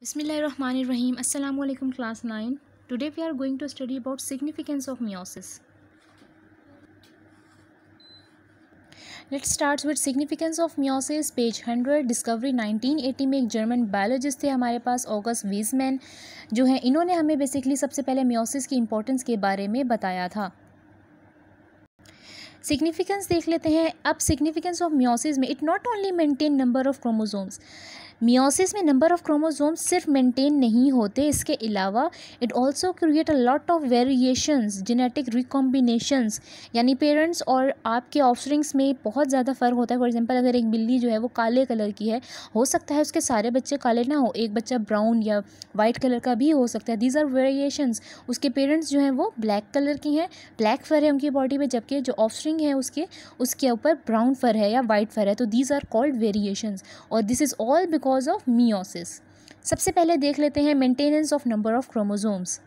Bismillahirrahmanirrahim. Assalamu alaikum class 9. Today we are going to study about significance of meiosis. Let's start with significance of meiosis. Page 100. Discovery 1980 में एक German biologist थे हमारे पास, August Weissman, जो है इन्होंने हमें basically सबसे पहले meiosis की इंपॉर्टेंस के बारे में बताया था. सिग्निफिकेंस देख लेते हैं. अब सिग्निफिकेंस ऑफ meiosis में it not only maintain number of chromosomes. Meiosis में नंबर ऑफ क्रोमोसोम्स सिर्फ मेंटेन नहीं होते, इसके अलावा it also create a lot of variations, genetic recombinations, यानी पेरेंट्स और आपके ऑफस्प्रिंग्स में बहुत ज़्यादा फ़र्क होता है. फॉर एग्जांपल अगर एक बिल्ली जो है वो काले कलर की है, हो सकता है उसके सारे बच्चे काले ना हो, एक बच्चा ब्राउन या वाइट कलर का भी हो सकता है. These are variations. उसके पेरेंट्स जो हैं वो ब्लैक कलर की हैं, ब्लैक फर है उनकी बॉडी में, जबकि जो ऑफस्प्रिंग है उसके ऊपर ब्राउन फर है या वाइट फर है. तो दीज आर कॉल्ड वेरिएशंस और this is all because of meiosis. सबसे पहले देख लेते हैं maintenance of number of chromosomes.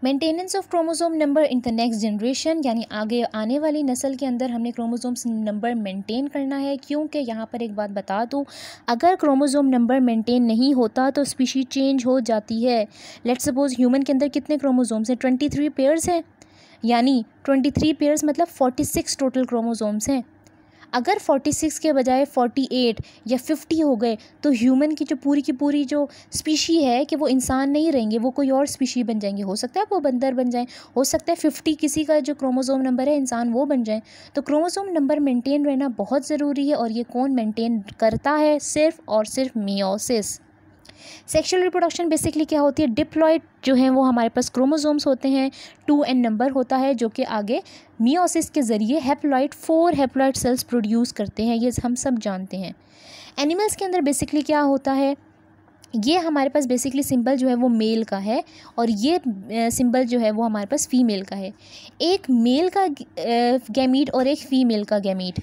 Maintenance of chromosome number in the next generation, यानी आगे आने वाली नस्ल के अंदर हमने क्रोमोसोम्स नंबर मेंटेन करना है. क्योंकि यहाँ पर एक बात बता दूँ, अगर क्रोमोसोम नंबर मेंटेन नहीं होता तो स्पीशीज चेंज हो जाती है. लेट्स सपोज ह्यूमन के अंदर कितने क्रोमोसोम्स हैं? 23 पेयर्स हैं, यानी 23 पेयर्स मतलब 46 टोटल क्रोमोसोम्स हैं. अगर 46 के बजाय 48 या 50 हो गए तो ह्यूमन की पूरी जो स्पीशी है कि वो इंसान नहीं रहेंगे, वो कोई और स्पीशी बन जाएंगे. हो सकता है वो बंदर बन जाएं, हो सकता है 50 किसी का जो क्रोमोसोम नंबर है इंसान वो बन जाए. तो क्रोमोसोम नंबर मेंटेन रहना बहुत ज़रूरी है. और ये कौन मेंटेन करता है? सिर्फ और सिर्फ मियोसिस. सेक्शुअल रिप्रोडक्शन बेसिकली क्या होती है? डिप्लॉइड जो हैं वो हमारे पास क्रोमोसोम्स होते हैं, 2n नंबर होता है, जो कि आगे मियोसिस के ज़रिए हैप्लॉइड 4 हैप्लॉइड सेल्स प्रोड्यूस करते हैं. ये हम सब जानते हैं. एनिमल्स के अंदर बेसिकली क्या होता है? ये हमारे पास बेसिकली सिंबल जो है वो मेल का है और ये सिंबल जो है वो हमारे पास फीमेल का है. एक मेल का गैमीट और एक फीमेल का गैमीट.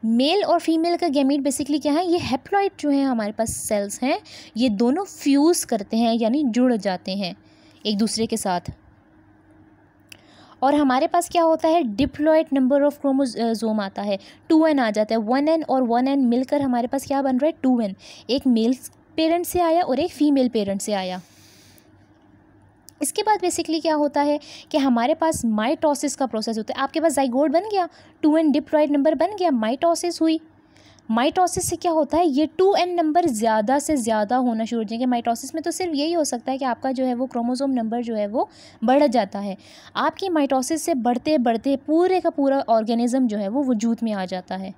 मेल और फीमेल का गैमीट बेसिकली क्या है? ये हैप्लॉइड जो है हमारे पास सेल्स हैं, ये दोनों फ्यूज़ करते हैं, यानी जुड़ जाते हैं एक दूसरे के साथ. और हमारे पास क्या होता है? डिप्लॉइड नंबर ऑफ क्रोमोसोम आता है, 2n आ जाता है. 1n और 1n मिलकर हमारे पास क्या बन रहा है? 2n. एक मेल पेरेंट से आया और एक फीमेल पेरेंट से आया. इसके बाद बेसिकली क्या होता है कि हमारे पास माइटोसिस का प्रोसेस होता है. आपके पास जाइगोट बन गया, 2n डिप्लॉइड नंबर बन गया, माइटोसिस हुई. माइटोसिस से क्या होता है? ये 2n नंबर ज़्यादा से ज़्यादा होना शुरू हो जाएंगे. माइटोसिस में तो सिर्फ यही हो सकता है कि आपका जो है वो क्रोमोसोम नंबर जो है वो बढ़ जाता है. आपकी माइटोसिस से बढ़ते बढ़ते पूरे का पूरा ऑर्गेनिज्म जो है वो वजूद में आ जाता है.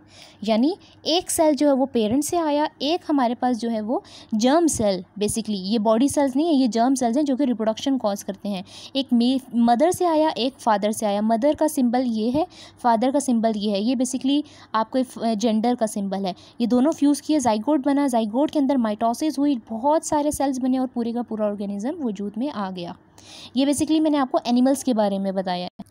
यानी एक सेल जो है वो पेरेंट से आया, एक हमारे पास जो है वो जर्म सेल, बेसिकली ये बॉडी सेल्स नहीं है, ये जर्म सेल्स हैं जो कि रिप्रोडक्शन कॉज करते हैं. एक मदर से आया, एक फादर से आया. मदर का सिंबल ये है, फादर का सिंबल ये है. ये बेसिकली आपको जेंडर का सिंबल है. ये दोनों फ्यूज़ किए, जाइगोट बना, जाइगोट के अंदर माइटोसिस हुई, बहुत सारे सेल्स बने और पूरे का पूरा ऑर्गेनिज्म वजूद में आ गया. ये बेसिकली मैंने आपको एनिमल्स के बारे में बताया है.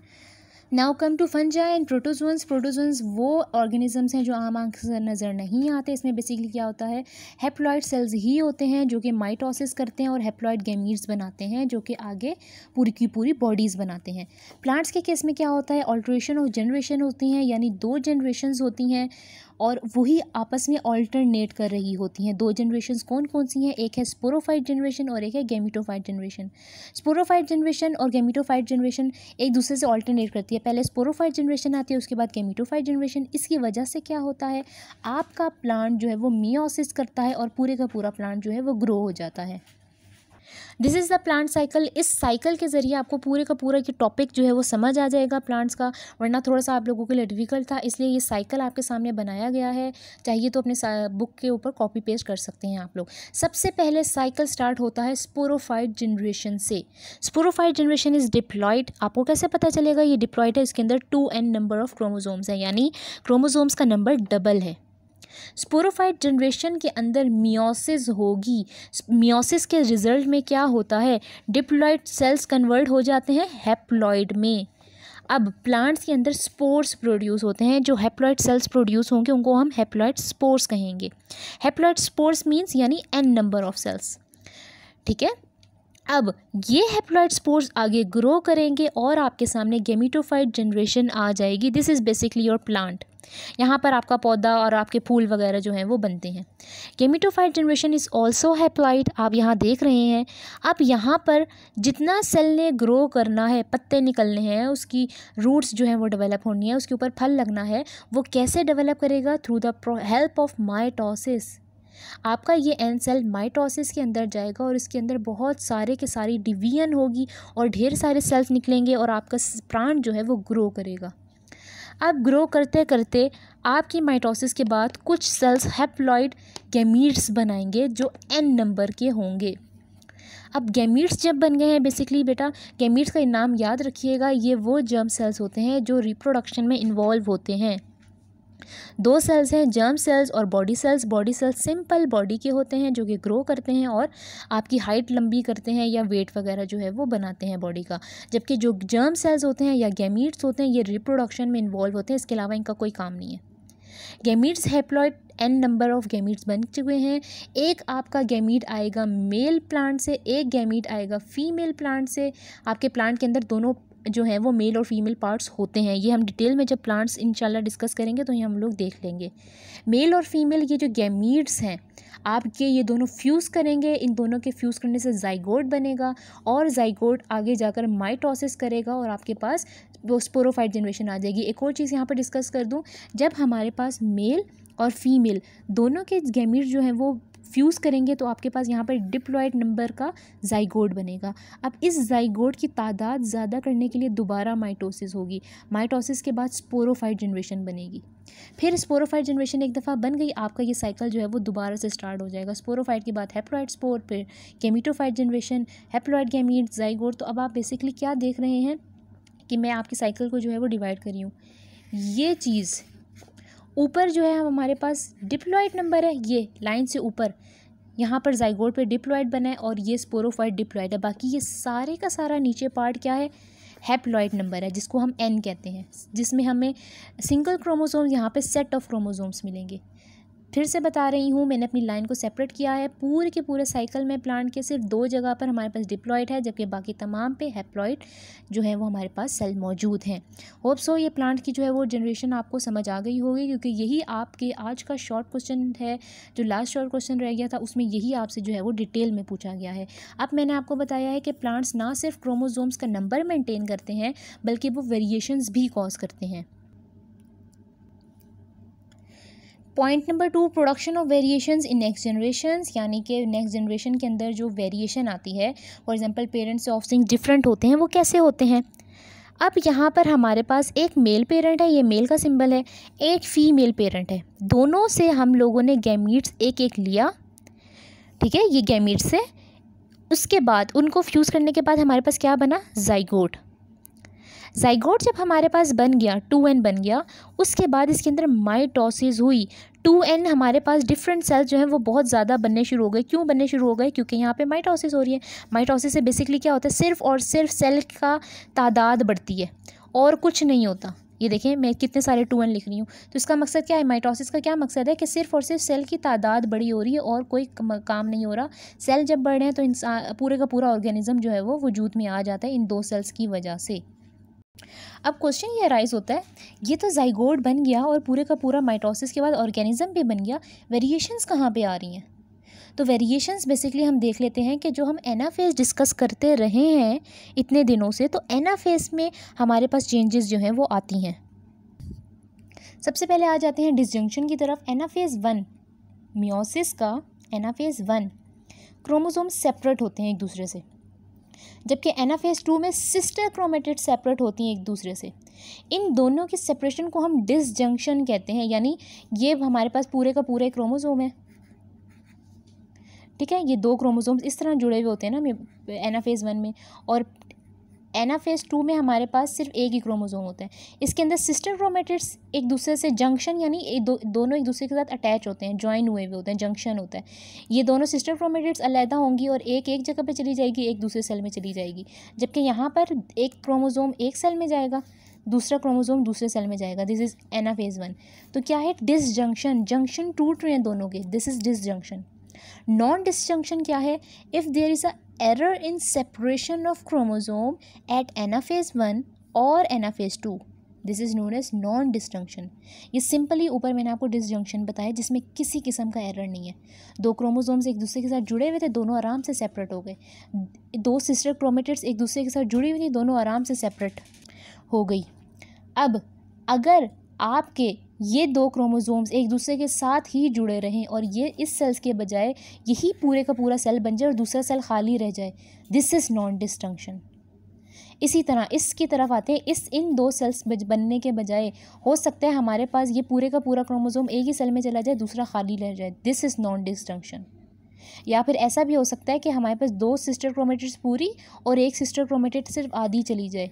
Now come to fungi and protozoans. Protozoans वो ऑर्गेनिजम्स हैं जो आम आंख से नज़र नहीं आते. इसमें बेसिकली क्या होता है? हैप्लॉइड सेल्स ही होते हैं जो कि माइटोसिस करते हैं और हैप्लॉइड गैमीट्स बनाते हैं जो कि आगे पूरी की पूरी बॉडीज़ बनाते हैं. प्लांट्स के केस में क्या होता है? ऑल्ट्रेशन ऑफ जनरेशन होती हैं, यानी 2 जनरेशन्स होती हैं और वही आपस में ऑल्टरनेट कर रही होती हैं. 2 जनरेशन्स कौन कौन सी हैं? एक है स्पोरोफाइट जनरेशन और एक है गैमीटोफाइट जनरेशन. स्पोरोफाइट जनरेशन और गैमीटोफाइट जनरेशन एक दूसरे से ऑल्टरनेट करती है. पहले स्पोरोफाइट जनरेशन आती है, उसके बाद गैमीटोफाइट जनरेशन. इसकी वजह से क्या होता है? आपका प्लांट जो है वो मियोसिस करता है और पूरे का पूरा प्लांट जो है वो ग्रो हो जाता है. This is the plant cycle. इस साइकिल के ज़रिए आपको पूरे का पूरा ये टॉपिक जो है वो समझ आ जाएगा प्लांट्स का, वरना थोड़ा सा आप लोगों के लिए डिफ़िकल्ट था, इसलिए ये साइकिल आपके सामने बनाया गया है. चाहिए तो अपने बुक के ऊपर कॉपी पेस्ट कर सकते हैं आप लोग. सबसे पहले साइकिल स्टार्ट होता है स्पोरोफाइट जनरेशन से. Sporophyte generation is diploid. आपको कैसे पता चलेगा ये डिप्लॉइड है? इसके अंदर 2n नंबर ऑफ क्रोमोसोम्स हैं, यानी क्रोमोसोम्स का नंबर डबल है. स्पोरोफाइट जनरेशन के अंदर मियोसिस होगी. मियोसिस के रिजल्ट में क्या होता है? डिप्लॉइड सेल्स कन्वर्ट हो जाते हैं हैप्लॉइड में. अब प्लांट्स के अंदर स्पोर्स प्रोड्यूस होते हैं. जो हैप्लॉइड सेल्स प्रोड्यूस होंगे उनको हम हैप्लॉइड स्पोर्स कहेंगे. हैप्लॉइड स्पोर्स मीन्स यानी n नंबर ऑफ सेल्स. ठीक है. अब ये हैप्लॉइड स्पोर्स आगे ग्रो करेंगे और आपके सामने गैमीटोफाइट जनरेशन आ जाएगी. This is basically your plant. यहाँ पर आपका पौधा और आपके फूल वगैरह जो हैं वो बनते हैं। Gametophyte generation is also haploid, आप यहाँ देख रहे हैं। अब यहाँ पर जितना सेल ने ग्रो करना है, पत्ते निकलने हैं, उसकी रूट्स जो हैं वो डेवलप होनी है, उसके ऊपर फल लगना है, वो कैसे डेवलप करेगा? Through the help of mitosis. आपका ये एन सेल माइटोसिस के अंदर जाएगा और इसके अंदर बहुत सारे के सारी डिवीजन होगी और ढेर सारे सेल्स निकलेंगे और आपका प्लांट जो है वो ग्रो करेगा। अब ग्रो करते करते आपकी माइटोसिस के बाद कुछ सेल्स हैप्लॉइड गैमीट्स बनाएंगे जो एन नंबर के होंगे। अब गैमीट्स जब बन गए हैं, बेसिकली बेटा गैमीट्स का नाम याद रखिएगा, ये वो जर्म सेल्स होते हैं जो रिप्रोडक्शन में इन्वॉल्व होते हैं। दो सेल्स हैं, जर्म सेल्स और body cells. Body cells simple body के होते हैं जो कि ग्रो करते हैं और आपकी हाइट लंबी करते हैं या वेट वगैरह जो है वो बनाते हैं बॉडी का। जबकि जो जर्म सेल्स होते हैं या गैमीट्स होते हैं, ये रिप्रोडक्शन में इन्वॉल्व होते हैं, इसके अलावा इनका कोई काम नहीं है। Gametes haploid n number of gametes बन चुके हैं। एक आपका गैमीट आएगा मेल प्लांट से, एक गैमीट आएगा फीमेल प्लांट से। आपके प्लांट के अंदर दोनों जो है वो मेल और फीमेल पार्ट्स होते हैं। ये हम डिटेल में जब प्लांट्स इंशाल्लाह डिस्कस करेंगे तो ये हम लोग देख लेंगे। मेल और फीमेल ये जो गैमीट्स हैं आपके, ये दोनों फ्यूज़ करेंगे। इन दोनों के फ्यूज़ करने से जाइगोट बनेगा और जाइगोट आगे जाकर माइटोसिस करेगा और आपके पास वो स्पोरोफाइट जनरेशन आ जाएगी। एक और चीज़ यहाँ पर डिस्कस कर दूँ, जब हमारे पास मेल और फीमेल दोनों के गैमीट जो हैं वो फ्यूज़ करेंगे तो आपके पास यहाँ पर डिप्लॉइड नंबर का जाइगोट बनेगा। अब इस जाइगोट की तादाद ज़्यादा करने के लिए दोबारा माइटोसिस होगी। माइटोसिस के बाद स्पोरोफाइट जनरेशन बनेगी। फिर स्पोरोफाइट जनरेशन एक दफ़ा बन गई, आपका ये साइकिल जो है वो दोबारा से स्टार्ट हो जाएगा। स्पोरोफाइट के बाद हैप्लॉइड स्पोर, फिर gametophyte generation, haploid gamete, zygote. तो अब आप बेसिकली क्या देख रहे हैं कि मैं आपकी साइकिल को जो है वो डिवाइड कर रही हूँ। ये चीज़ ऊपर जो है हमारे पास डिप्लॉइड नंबर है, ये लाइन से ऊपर यहाँ पर जाइगोट पे डिप्लॉइड बना है और ये स्पोरोफाइट डिप्लॉइड है। बाकी ये सारे का सारा नीचे पार्ट क्या है? हैप्लॉइड नंबर है, जिसको हम एन कहते हैं, जिसमें हमें सिंगल क्रोमोसोम यहाँ पे सेट ऑफ क्रोमोसोम्स मिलेंगे। फिर से बता रही हूँ, मैंने अपनी लाइन को सेपरेट किया है। पूरे के पूरे साइकिल में प्लांट के सिर्फ 2 जगह पर हमारे पास डिप्लॉइड है, जबकि बाकी तमाम पे हैप्लॉइड जो है वो हमारे पास सेल मौजूद हैं। होप सो ये प्लांट की जो है वो जनरेशन आपको समझ आ गई होगी, क्योंकि यही आपके आज का शॉर्ट क्वेश्चन है। जो लास्ट शॉर्ट क्वेश्चन रह गया था उसमें यही आपसे जो है वो डिटेल में पूछा गया है। अब मैंने आपको बताया है कि प्लांट्स ना सिर्फ क्रोमोसोम्स का नंबर मेंटेन करते हैं बल्कि वो वेरिएशंस भी कॉज करते हैं। Point number 2, production of variations in next generations, यानी कि नेक्स्ट जनरेशन के अंदर जो वेरिएशन आती है, फॉर एग्जांपल पेरेंट्स से ऑफस्प्रिंग डिफरेंट होते हैं, वो कैसे होते हैं? अब यहाँ पर हमारे पास एक मेल पेरेंट है, ये मेल का सिंबल है, एक फीमेल पेरेंट है। दोनों से हम लोगों ने गैमीट्स एक एक लिया, ठीक है, ये गैमीट्स से। उसके बाद उनको फ्यूज़ करने के बाद हमारे पास क्या बना? जाइगोट। जाइगोट जब हमारे पास बन गया, 2n बन गया, उसके बाद इसके अंदर माइटोसिस हुई। 2n हमारे पास डिफरेंट सेल्स जो हैं वो बहुत ज़्यादा बनने शुरू हो गए। क्यों बनने शुरू हो गए? क्योंकि यहाँ पे माइटोसिस हो रही है। माइटोसिस से बेसिकली क्या होता है? सिर्फ और सिर्फ सेल का तादाद बढ़ती है और कुछ नहीं होता। ये देखें मैं कितने सारे 2n लिख रही हूँ। तो इसका मकसद क्या है? माइटोसिस का क्या मकसद है कि सिर्फ और सिर्फ सेल की तादाद बड़ी हो रही है और कोई काम नहीं हो रहा। सेल जब बढ़ रहे हैं तो इंसान पूरे का पूरा ऑर्गेनिज्म जो है वो वजूद में आ जाता है इन 2 सेल्स की वजह से। अब क्वेश्चन ये राइज होता है, ये तो जाइगोट बन गया और पूरे का पूरा माइटोसिस के बाद ऑर्गेनिज्म भी बन गया, वेरिएशंस कहाँ पे आ रही हैं? तो वेरिएशंस बेसिकली हम देख लेते हैं कि जो हम एनाफेज डिस्कस करते रहे हैं इतने दिनों से, तो एनाफेज में हमारे पास चेंजेस जो हैं वो आती हैं। सबसे पहले आ जाते हैं डिसजंक्शन की तरफ। एनाफेज 1 मियोसिस का, एनाफेज 1 क्रोमोसोम सेपरेट होते हैं एक दूसरे से, जबकि एनाफेज 2 में सिस्टर क्रोमेटिड सेपरेट होती हैं एक दूसरे से। इन दोनों की सेपरेशन को हम डिसजंक्शन कहते हैं, यानी ये हमारे पास पूरे का पूरा क्रोमोसोम है, ठीक है, ये 2 क्रोमोसोम्स इस तरह जुड़े हुए होते हैं ना एनाफेज 1 में, और एनाफेज 2 में हमारे पास सिर्फ एक ही क्रोमोसोम होता है। इसके अंदर सिस्टर क्रोमेटिड्स एक दूसरे से जंक्शन, यानी दोनों एक दूसरे के साथ अटैच होते हैं, ज्वाइन हुए हुए होते हैं, जंक्शन होता है। ये दोनों सिस्टर क्रोमेटिड्स अलहदा होंगी और एक एक जगह पे चली जाएगी, एक दूसरे सेल में चली जाएगी। जबकि यहाँ पर एक क्रोमोसोम एक सेल में जाएगा, दूसरा क्रोमोसोम दूसरे सेल में जाएगा। This is anaphase 1। तो क्या है? डिसजंक्शन, जंक्शन टूट रहे हैं दोनों के, this is disjunction. Non disjunction क्या है? If there is a error in separation of chromosome at anaphase 1 or anaphase 2, this is known as non disjunction. ये सिंपली ऊपर मैंने आपको डिसजंक्शन बताया जिसमें किसी किस्म का एरर नहीं है। दो क्रोमोसोम्स एक दूसरे के साथ जुड़े हुए थे, दोनों आराम से सेपरेट हो गए। दो सिस्टर क्रोमेटिड्स एक दूसरे के साथ जुड़ी हुई थी, दोनों आराम से सेपरेट हो गई। अब अगर आपके ये दो क्रोमोसोम्स एक दूसरे के साथ ही जुड़े रहें और ये इस सेल्स के बजाय यही पूरे का पूरा सेल बन जाए और दूसरा सेल खाली रह जाए, दिस इज़ नॉन डिसजंक्शन। इसी तरह इसकी तरफ आते हैं, इन दो सेल्स बनने के बजाय हो सकता है हमारे पास ये पूरे का पूरा क्रोमोसोम एक ही सेल में चला जाए, दूसरा खाली रह जाए, दिस इज़ नॉन डिसजंक्शन। या फिर ऐसा भी हो सकता है कि हमारे पास दो सिस्टर क्रोमेटिड्स पूरी और एक सिस्टर क्रोमेटिड सिर्फ आधी चली जाए,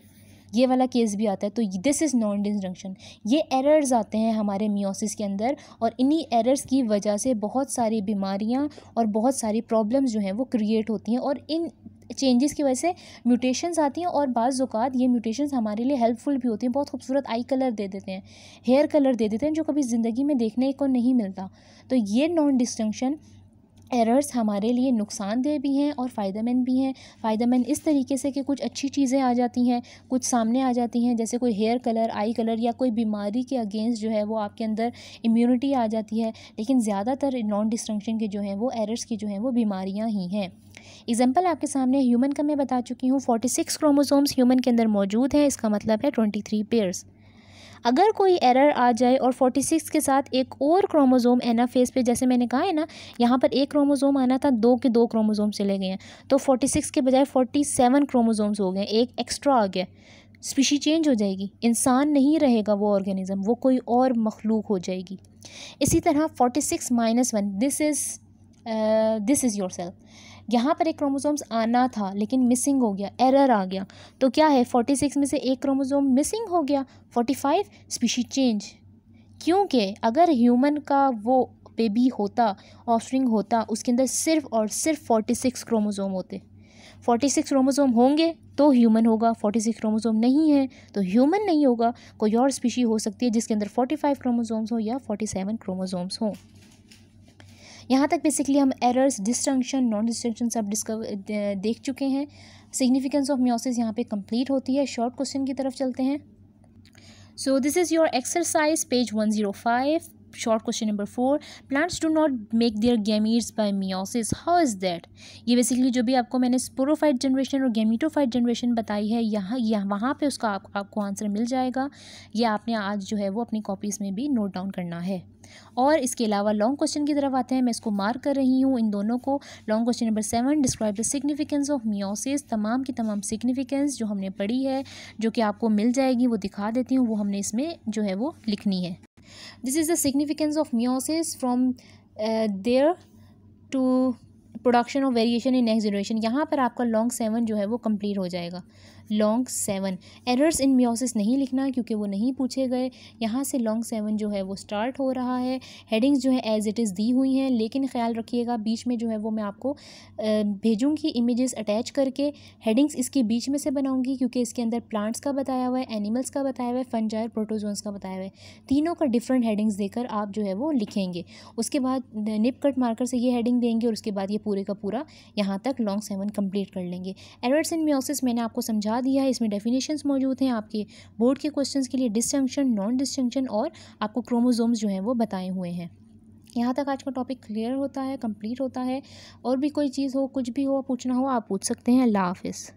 ये वाला केस भी आता है, तो दिस इज़ नॉन डिसजंक्शन। ये एरर्स आते हैं हमारे मियोसिस के अंदर और इन्हीं एरर्स की वजह से बहुत सारी बीमारियां और बहुत सारी प्रॉब्लम्स जो हैं वो क्रिएट होती हैं और इन चेंजेस की वजह से म्यूटेशंस आती हैं और बाज़ औक़ात ये म्यूटेशंस हमारे लिए हेल्पफुल भी होती हैं। बहुत खूबसूरत आई कलर दे देते हैं, हेयर कलर दे देते हैं जो कभी ज़िंदगी में देखने को नहीं मिलता। तो ये नॉन डिसजंक्शन एरर्स हमारे लिए नुकसानदेह भी हैं और फ़ायदेमंद भी हैं। फ़ायदेमंद इस तरीके से कि कुछ अच्छी चीज़ें आ जाती हैं, कुछ सामने आ जाती हैं, जैसे कोई हेयर कलर, आई कलर या कोई बीमारी के अगेंस्ट जो है वो आपके अंदर इम्यूनिटी आ जाती है। लेकिन ज़्यादातर नॉन डिसजंक्शन के जो हैं वो एरर्स की जो हैं वो बीमारियाँ ही हैं। एग्जाम्पल आपके सामने ह्यूमन का मैं बता चुकी हूँ। 46 क्रोमोसोम्स ह्यूमन के अंदर मौजूद हैं, इसका मतलब है 23 पेयर्स। अगर कोई एरर आ जाए और 46 के साथ एक और क्रोमोसोम एनाफेज पे, जैसे मैंने कहा है ना, यहाँ पर एक क्रोमोसोम आना था, दो के दो क्रोमोसोम चले गए हैं, तो 46 के बजाय 47 क्रोमोसोम्स हो गए, एक एक्स्ट्रा आ गया, स्पीशी चेंज हो जाएगी, इंसान नहीं रहेगा वो ऑर्गेनिज्म, वो कोई और मखलूक हो जाएगी। इसी तरह 46-1 दिस इज़ योर सेल। यहाँ पर एक क्रोमोसोम्स आना था लेकिन मिसिंग हो गया, एरर आ गया, तो क्या है 46 में से एक क्रोमोसोम मिसिंग हो गया, 45 स्पीशी चेंज। क्योंकि अगर ह्यूमन का वो बेबी होता, ऑफस्प्रिंग होता, उसके अंदर सिर्फ और सिर्फ 46 क्रोमोसोम होते। 46 क्रोमोसोम होंगे तो ह्यूमन होगा, 46 क्रोमोसोम नहीं है तो ह्यूमन नहीं होगा, कोई और स्पीशी हो सकती है जिसके अंदर 45 क्रोमोसोम्स हो या 47 क्रोमोसोम्स हों। यहाँ तक बेसिकली हम एरर्स, डिसजंक्शन, नॉन डिसजंक्शन सब देख चुके हैं। सिग्निफिकेंस ऑफ मियोसिस यहाँ पे कंप्लीट होती है। शॉर्ट क्वेश्चन की तरफ चलते हैं। So this is your exercise page 105. Short question number 4. Plants do not make their gametes bye meiosis, how is that? ये बेसिकली जो भी आपको मैंने स्पोरोफाइट जनरेशन और गैमीटोफाइट जनरेशन बताई है, यहाँ वहाँ पे उसका आपको आंसर मिल जाएगा। ये आपने आज जो है वो अपनी कॉपीज़ में भी नोट डाउन करना है। और इसके अलावा लॉन्ग क्वेश्चन की तरफ आते हैं। मैं इसको मार्क कर रही हूँ इन दोनों को। Long question number 7, describe the significance of meiosis. तमाम की तमाम सिग्निफिकेंस जो हमने पढ़ी है, जो कि आपको मिल जाएगी, वो दिखा देती हूँ, वो हमने इसमें जो है वो लिखनी है। This is the significance of meiosis from there to production of variation in next generation. यहाँ पर आपका लॉन्ग 7 जो है वो कंप्लीट हो जाएगा। लॉन्ग 7 एरर्स इन मियोसिस नहीं लिखना क्योंकि वो नहीं पूछे गए। यहाँ से लॉन्ग 7 जो है वो स्टार्ट हो रहा है। हेडिंग्स जो है एज इट इज़ दी हुई हैं, लेकिन ख्याल रखिएगा बीच में जो है वो मैं आपको भेजूँगी इमेजेस अटैच करके। हेडिंग्स इसके बीच में से बनाऊँगी क्योंकि इसके अंदर प्लांट्स का बताया हुआ है, एनिमल्स का बताया हुआ है, फंजाई और प्रोटोजोन्स का बताया हुआ है। तीनों का डिफरेंट हेडिंग्स देकर आप जो है वो लिखेंगे। उसके बाद निप कट मार्कर से ये हेडिंग देंगे और उसके बाद ये पूरे का पूरा यहाँ तक लॉन्ग 7 कंप्लीट कर लेंगे। एरर्स इन मियोसिस मैंने आपको समझा दिया है, इसमें डेफिनेशंस मौजूद हैं आपके बोर्ड के क्वेश्चंस के लिए। डिसजंक्शन, नॉन डिसजंक्शन और आपको क्रोमोसोम्स जो हैं वो बताए हुए हैं। यहाँ तक आज का टॉपिक क्लियर होता है, कंप्लीट होता है। और भी कोई चीज़ हो, कुछ भी हो, पूछना हो, आप पूछ सकते हैं। अल्लाह हाफिज़।